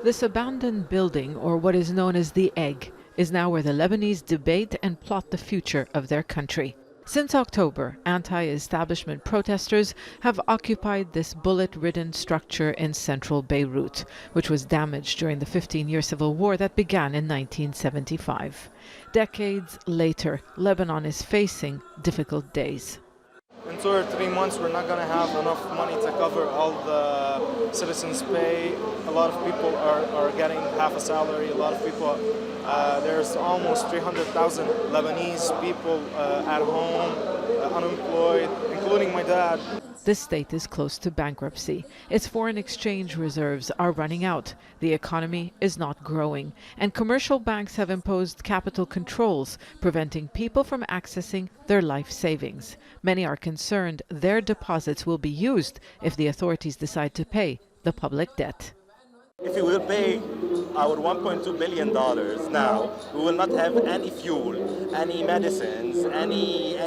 This abandoned building, or what is known as the Egg, is now where the Lebanese debate and plot the future of their country. Since October, anti-establishment protesters have occupied this bullet-ridden structure in central Beirut, which was damaged during the 15-year civil war that began in 1975. Decades later, Lebanon is facing difficult days. In 2 or 3 months, we're not going to have enough money to cover all the citizens' pay. A lot of people are getting half a salary. A lot of people, there's almost 300,000 Lebanese people at home, unemployed, including my dad. This state is close to bankruptcy. Its foreign exchange reserves are running out. The economy is not growing. And commercial banks have imposed capital controls, preventing people from accessing their life savings. Many are concerned their deposits will be used if the authorities decide to pay the public debt. If we will pay our $1.2 billion now, we will not have any fuel, any medicines, any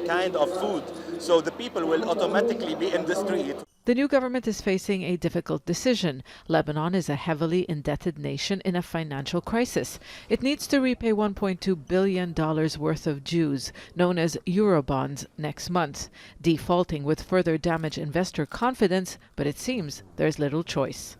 kind of food. So the people will automatically be in the street. The new government is facing a difficult decision. Lebanon is a heavily indebted nation in a financial crisis. It needs to repay $1.2 billion worth of dues, known as Eurobonds, next month. Defaulting would further damage investor confidence, but it seems there's little choice.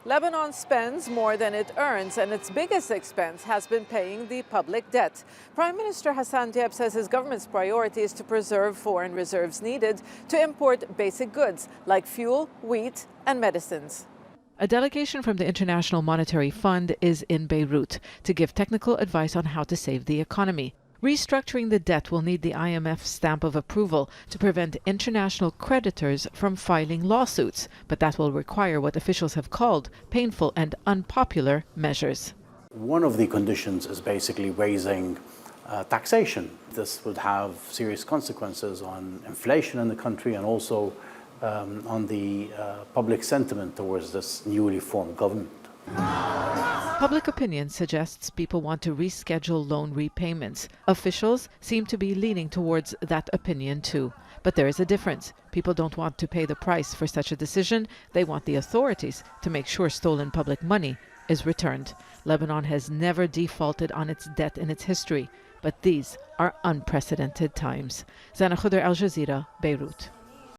Lebanon spends more than it earns, and its biggest expense has been paying the public debt. Prime Minister Hassan Diab says his government's priority is to preserve foreign reserves needed to import basic goods like fuel, wheat, and medicines. A delegation from the International Monetary Fund is in Beirut to give technical advice on how to save the economy. Restructuring the debt will need the IMF's stamp of approval to prevent international creditors from filing lawsuits, but that will require what officials have called painful and unpopular measures. One of the conditions is basically raising taxation. This would have serious consequences on inflation in the country and also on the public sentiment towards this newly formed government. Public opinion suggests people want to reschedule loan repayments. Officials seem to be leaning towards that opinion too. But there is a difference. People don't want to pay the price for such a decision. They want the authorities to make sure stolen public money is returned. Lebanon has never defaulted on its debt in its history, but these are unprecedented times. Zeina, Khodr, Jazeera, Beirut.